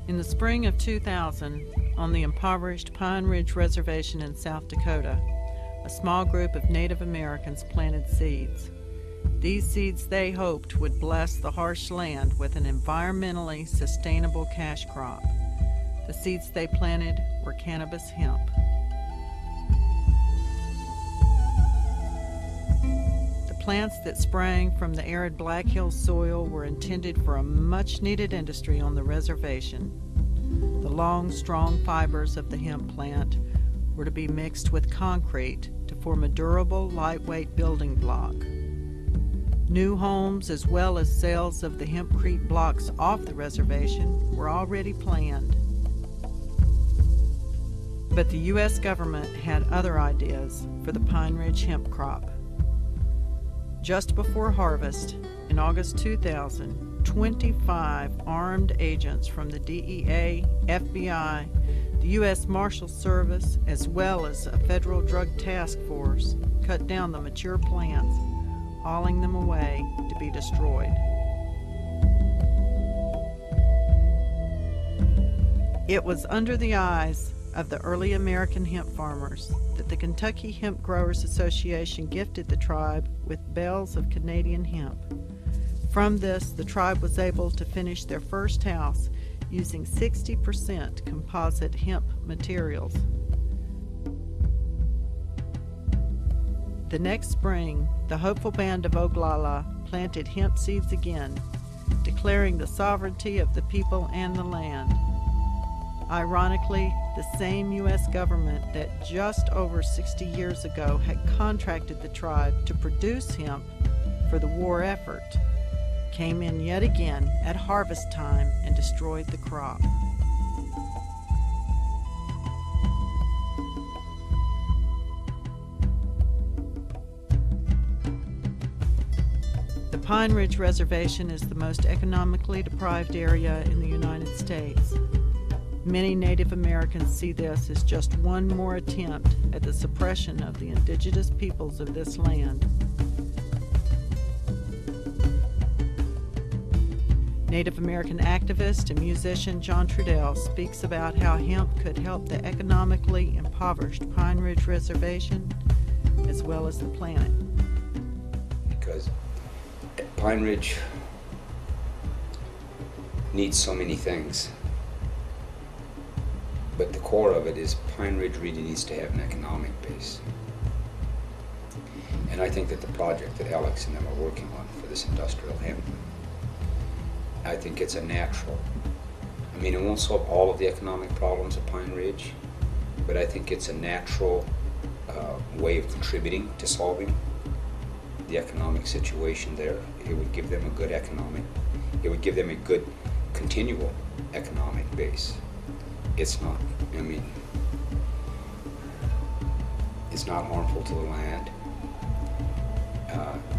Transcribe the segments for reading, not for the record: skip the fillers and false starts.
In the spring of 2000, on the impoverished Pine Ridge Reservation in South Dakota, a small group of Native Americans planted seeds. These seeds they hoped would bless the harsh land with an environmentally sustainable cash crop. The seeds they planted were cannabis hemp. The plants that sprang from the arid Black Hills soil were intended for a much-needed industry on the reservation. The long, strong fibers of the hemp plant were to be mixed with concrete to form a durable, lightweight building block. New homes, as well as sales of the hempcrete blocks off the reservation, were already planned. But the U.S. government had other ideas for the Pine Ridge hemp crop. Just before harvest, in August 2000, 25 armed agents from the DEA, FBI, the U.S. Marshal Service, as well as a federal drug task force, cut down the mature plants, hauling them away to be destroyed. It was under the eyes of the early American hemp farmers that the Kentucky Hemp Growers Association gifted the tribe with bales of Canadian hemp. From this, the tribe was able to finish their first house using 60% composite hemp materials. The next spring, the hopeful band of Ogalala planted hemp seeds again, declaring the sovereignty of the people and the land. Ironically, the same U.S. government that just over 60 years ago had contracted the tribe to produce hemp for the war effort came in yet again at harvest time and destroyed the crop. The Pine Ridge Reservation is the most economically deprived area in the United States. Many Native Americans see this as just one more attempt at the suppression of the indigenous peoples of this land. Native American activist and musician John Trudell speaks about how hemp could help the economically impoverished Pine Ridge Reservation as well as the planet. Because Pine Ridge needs so many things, but the core of it is Pine Ridge really needs to have an economic base. And I think that the project that Alex and them are working on for this industrial hemp, I think it's a natural. I mean, it won't solve all of the economic problems of Pine Ridge, but I think it's a natural way of contributing to solving the economic situation there. It would give them a good it would give them a good continual economic base. It's not, I mean, it's not harmful to the land.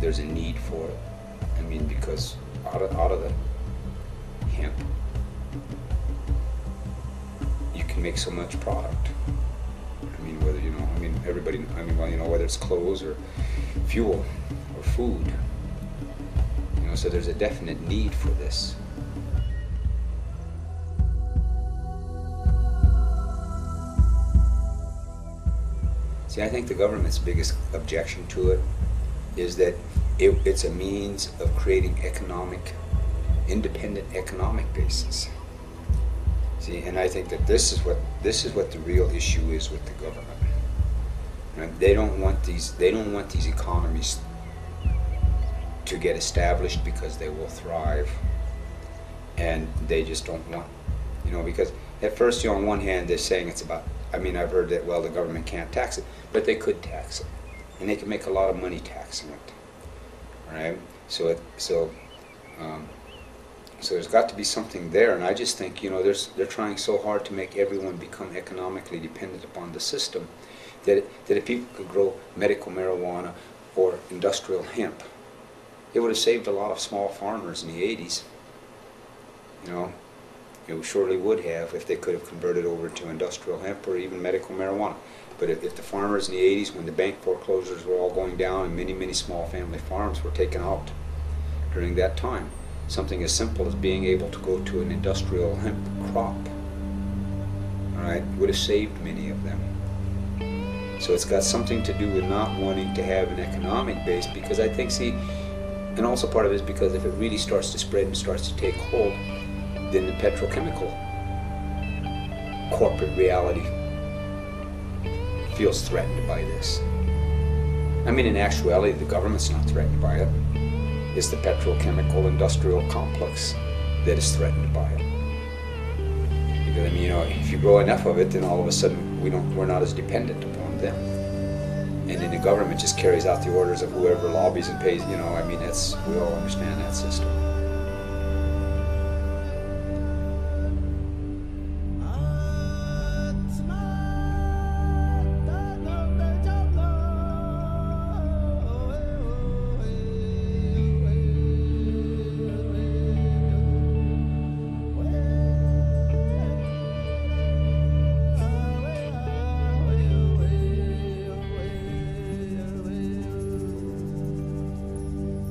There's a need for it. I mean, because out of the hemp, you can make so much product. I mean, whether, you know, I mean, everybody, I mean, well, you know, whether it's clothes or fuel or food, you know, so there's a definite need for this. See, I think the government's biggest objection to it is that it's a means of creating independent economic bases. See, and I think that this is what the real issue is with the government. And they don't want these economies to get established because they will thrive, and they just don't want, you know, because at first, you know, on one hand they're saying it's about, I mean, I've heard that, well, the government can't tax it, but they could tax it, and they can make a lot of money taxing it, right? So there's got to be something there, and I just think, you know, they're trying so hard to make everyone become economically dependent upon the system that if people could grow medical marijuana or industrial hemp, it would have saved a lot of small farmers in the 80s. You know, it surely would have if they could have converted over to industrial hemp or even medical marijuana. But if the farmers in the 80s, when the bank foreclosures were all going down and many, many small family farms were taken out during that time, something as simple as being able to go to an industrial hemp crop, all right, would have saved many of them. So it's got something to do with not wanting to have an economic base, because I think, see, and also part of it is because if it really starts to spread and starts to take hold, then the petrochemical corporate reality feels threatened by this. I mean, in actuality, the government's not threatened by it. It's the petrochemical industrial complex that is threatened by it. Because, I mean, you know, if you grow enough of it, then all of a sudden we're not as dependent upon them. And then the government just carries out the orders of whoever lobbies and pays, you know, I mean, we all understand that system.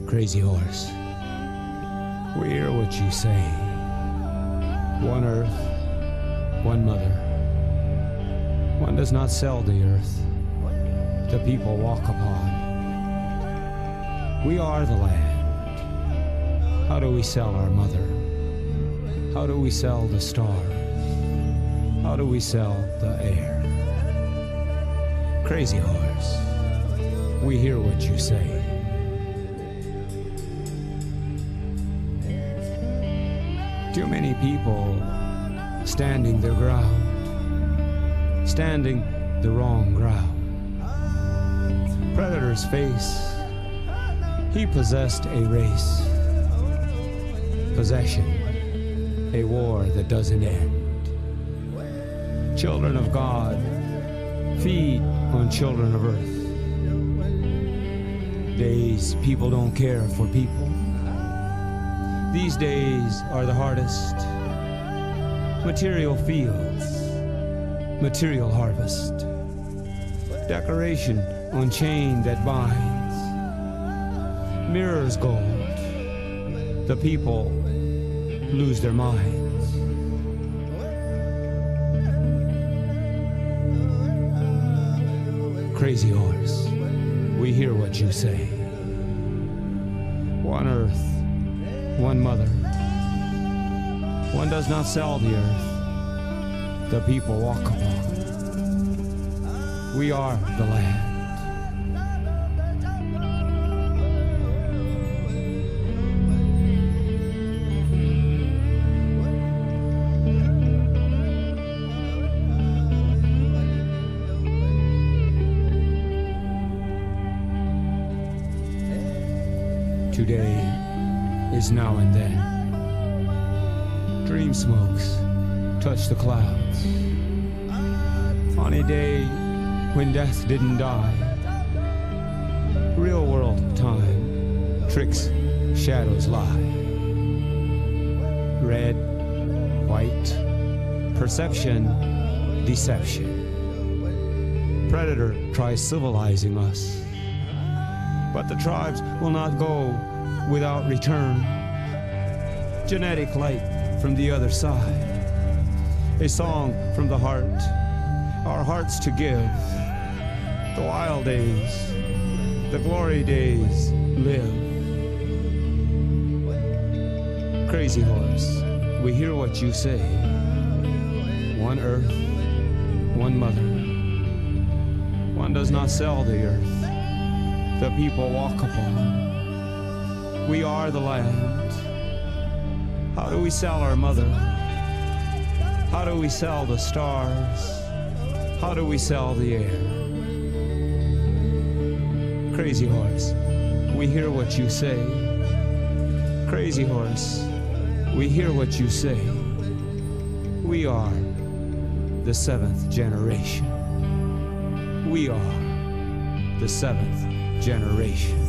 Crazy horse, we hear what you say. One earth, one mother. One does not sell the earth the people walk upon. We are the land. How do we sell our mother? How do we sell the stars? How do we sell the air? Crazy horse, we hear what you say. Too many people standing their ground, standing the wrong ground. Predator's face, he possessed a race. Possession, a war that doesn't end. Children of God feed on children of earth. Days people don't care for people. These days are the hardest. Material fields, material harvest. Decoration on chain that binds. Mirrors gold. The people lose their minds. Crazy horse, we hear what you say. One earth, one mother. One does not sell the earth the people walk upon. We are the land. Today is now and then. Dream smokes touch the clouds. On a day when death didn't die, real world time, tricks, shadows lie. Red, white, perception, deception. Predator tries civilizing us, but the tribes will not go without return. Genetic light from the other side. A song from the heart, our hearts to give. The wild days, the glory days live. Crazy horse, we hear what you say. One earth, one mother. One does not sell the earth the people walk upon. We are the land. How do we sell our mother? How do we sell the stars? How do we sell the air? Crazy horse, we hear what you say. Crazy horse, we hear what you say. We are the seventh generation. We are the seventh generation.